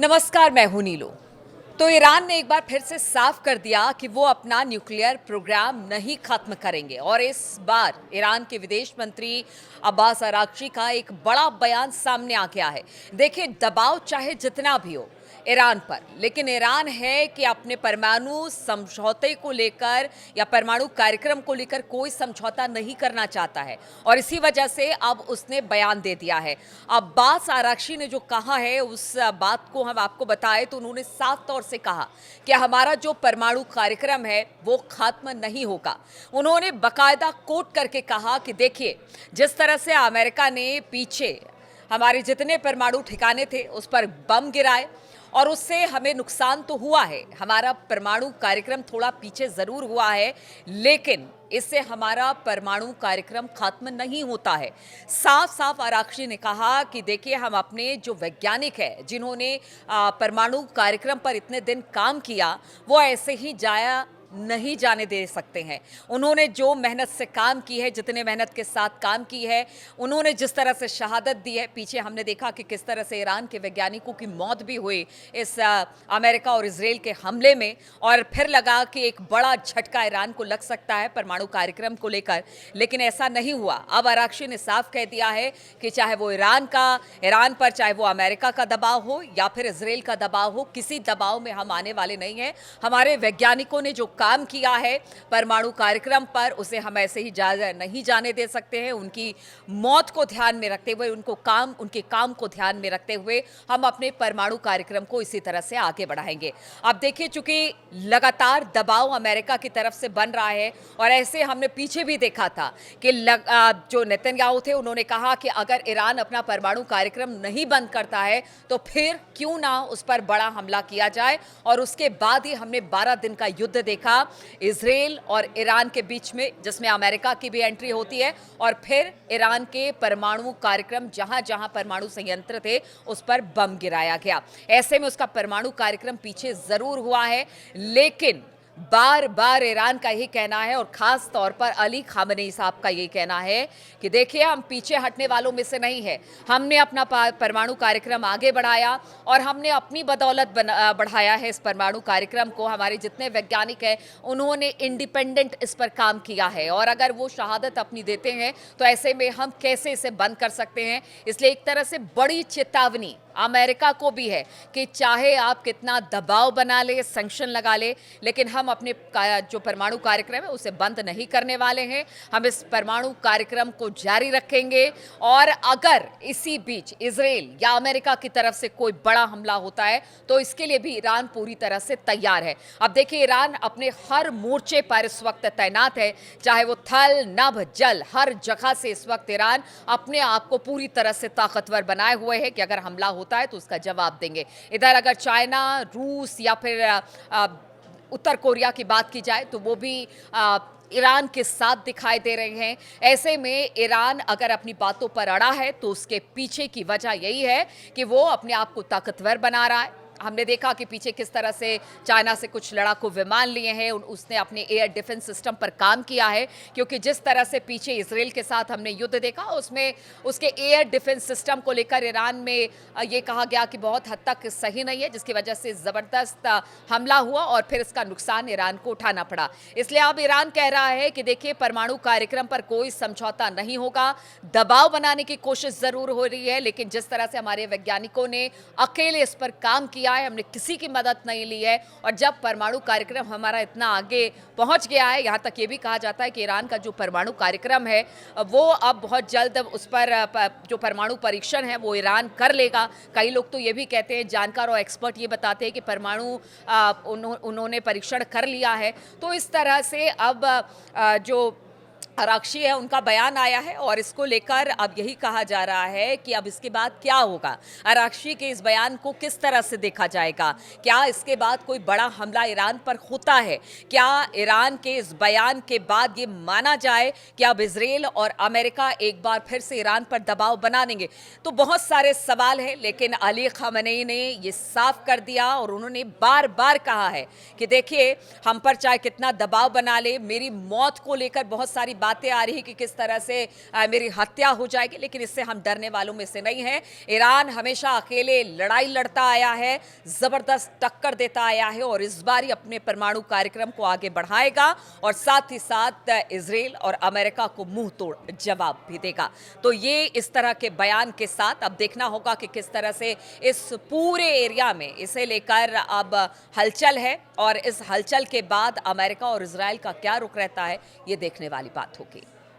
नमस्कार, मैं हूं नीलू। तो ईरान ने एक बार फिर से साफ कर दिया कि वो अपना न्यूक्लियर प्रोग्राम नहीं खत्म करेंगे और इस बार ईरान के विदेश मंत्री अब्बास अरागची का एक बड़ा बयान सामने आ गया है। देखिए, दबाव चाहे जितना भी हो ईरान पर, लेकिन ईरान है कि अपने परमाणु समझौते को लेकर या परमाणु कार्यक्रम को लेकर कोई समझौता नहीं करना चाहता है और इसी वजह से अब उसने बयान दे दिया है। अब्बास आरागची ने जो कहा है उस बात को हम आपको बताएं तो उन्होंने साफ तौर से कहा कि हमारा जो परमाणु कार्यक्रम है वो खत्म नहीं होगा। उन्होंने बकायदा कोट करके कहा कि देखिए, जिस तरह से अमेरिका ने पीछे हमारे जितने परमाणु ठिकाने थे उस पर बम गिराए और उससे हमें नुकसान तो हुआ है, हमारा परमाणु कार्यक्रम थोड़ा पीछे जरूर हुआ है, लेकिन इससे हमारा परमाणु कार्यक्रम खत्म नहीं होता है। साफ साफ आरागची ने कहा कि देखिए, हम अपने जो वैज्ञानिक हैं जिन्होंने परमाणु कार्यक्रम पर इतने दिन काम किया, वो ऐसे ही जाया नहीं जाने दे सकते हैं। उन्होंने जो मेहनत से काम की है, जितने मेहनत के साथ काम की है, उन्होंने जिस तरह से शहादत दी है, पीछे हमने देखा कि किस तरह से ईरान के वैज्ञानिकों की मौत भी हुई इस अमेरिका और इजराइल के हमले में, और फिर लगा कि एक बड़ा झटका ईरान को लग सकता है परमाणु कार्यक्रम को लेकर, लेकिन ऐसा नहीं हुआ। अब आरागची ने साफ कह दिया है कि चाहे वो ईरान पर चाहे वो अमेरिका का दबाव हो या फिर इजराइल का दबाव हो, किसी दबाव में हम आने वाले नहीं हैं। हमारे वैज्ञानिकों ने जो काम किया है परमाणु कार्यक्रम पर, उसे हम ऐसे ही नहीं जाने दे सकते हैं। उनकी मौत को ध्यान में रखते हुए, उनके काम को ध्यान में रखते हुए हम अपने परमाणु कार्यक्रम को इसी तरह से आगे बढ़ाएंगे। अब देखिए, चूंकि लगातार दबाव अमेरिका की तरफ से बन रहा है और ऐसे हमने पीछे भी देखा था कि जो नेतन्याहू थे उन्होंने कहा कि अगर ईरान अपना परमाणु कार्यक्रम नहीं बंद करता है तो फिर क्यों ना उस पर बड़ा हमला किया जाए, और उसके बाद ही हमने 12 दिन का युद्ध देखा इजराइल और ईरान के बीच में, जिसमें अमेरिका की भी एंट्री होती है और फिर ईरान के परमाणु कार्यक्रम जहां जहां परमाणु संयंत्र थे उस पर बम गिराया गया। ऐसे में उसका परमाणु कार्यक्रम पीछे जरूर हुआ है, लेकिन बार बार ईरान का यही कहना है और खास तौर पर अली खामनेई साहब का यही कहना है कि देखिए, हम पीछे हटने वालों में से नहीं है। हमने अपना परमाणु कार्यक्रम आगे बढ़ाया और हमने अपनी बदौलत बढ़ाया है इस परमाणु कार्यक्रम को। हमारे जितने वैज्ञानिक हैं उन्होंने इंडिपेंडेंट इस पर काम किया है और अगर वो शहादत अपनी देते हैं तो ऐसे में हम कैसे इसे बंद कर सकते हैं। इसलिए एक तरह से बड़ी चेतावनी अमेरिका को भी है कि चाहे आप कितना दबाव बना ले, सैंक्शन लगा ले, लेकिन हम अपने जो परमाणु कार्यक्रम है उसे बंद नहीं करने वाले हैं। हम इस परमाणु कार्यक्रम को जारी रखेंगे और अगर इसी बीच इजराइल या अमेरिका की तरफ से कोई बड़ा हमला होता है तो इसके लिए भी ईरान पूरी तरह से तैयार है। अब देखिए, ईरान अपने हर मोर्चे पर इस वक्त तैनात है, चाहे वो थल, नभ, जल, हर जगह से इस वक्त ईरान अपने आप को पूरी तरह से ताकतवर बनाए हुए है कि अगर हमला होता है तो उसका जवाब देंगे। इधर अगर चाइना, रूस या फिर उत्तर कोरिया की बात की जाए तो वो भी ईरान के साथ दिखाई दे रहे हैं। ऐसे में ईरान अगर अपनी बातों पर अड़ा है तो उसके पीछे की वजह यही है कि वो अपने आप को ताकतवर बना रहा है। हमने देखा कि पीछे किस तरह से चाइना से कुछ लड़ाकू विमान लिए हैं, उसने अपने एयर डिफेंस सिस्टम पर काम किया है, क्योंकि जिस तरह से पीछे इजराइल के साथ हमने युद्ध देखा उसमें उसके एयर डिफेंस सिस्टम को लेकर ईरान में ये कहा गया कि बहुत हद तक सही नहीं है, जिसकी वजह से ज़बरदस्त हमला हुआ और फिर इसका नुकसान ईरान को उठाना पड़ा। इसलिए अब ईरान कह रहा है कि देखिए, परमाणु कार्यक्रम पर कोई समझौता नहीं होगा। दबाव बनाने की कोशिश ज़रूर हो रही है, लेकिन जिस तरह से हमारे वैज्ञानिकों ने अकेले इस पर काम किया है, हमने किसी की मदद नहीं ली है, और जब परमाणु कार्यक्रम हमारा इतना आगे पहुंच गया है, यहां तक ये भी कहा जाता है कि ईरान का जो परमाणु कार्यक्रम है वो अब बहुत जल्द उस पर जो परमाणु परीक्षण है वो ईरान कर लेगा। कई लोग तो ये भी कहते हैं, जानकार और एक्सपर्ट ये बताते हैं कि परमाणु उन्होंने परीक्षण कर लिया है। तो इस तरह से अब जो आरागची है उनका बयान आया है और इसको लेकर अब यही कहा जा रहा है कि अब इसके बाद क्या होगा। आरागची के इस बयान को किस तरह से देखा जाएगा? क्या इसके बाद कोई बड़ा हमला ईरान पर होता है? क्या ईरान के इस बयान के बाद ये माना जाए कि अब इजराइल और अमेरिका एक बार फिर से ईरान पर दबाव बना देंगे? तो बहुत सारे सवाल हैं, लेकिन अली खामनेई ने ये साफ कर दिया और उन्होंने बार बार कहा है कि देखिए, हम पर चाहे कितना दबाव बना ले, मेरी मौत को लेकर बहुत सारी बातें आ रही कि किस तरह से मेरी हत्या हो जाएगी, लेकिन इससे हम डरने वालों में से नहीं हैं। ईरान हमेशा अकेले लड़ाई लड़ता आया है, जबरदस्त टक्कर देता आया है और इस बार ही अपने परमाणु कार्यक्रम को आगे बढ़ाएगा और साथ ही साथ इजराइल और अमेरिका को मुंह तोड़ जवाब भी देगा। तो ये इस तरह के बयान के साथ अब देखना होगा कि किस तरह से इस पूरे एरिया में इसे लेकर अब हलचल है और इस हलचल के बाद अमेरिका और इजराइल का क्या रुख रहता है, ये देखने वाली बात होगी।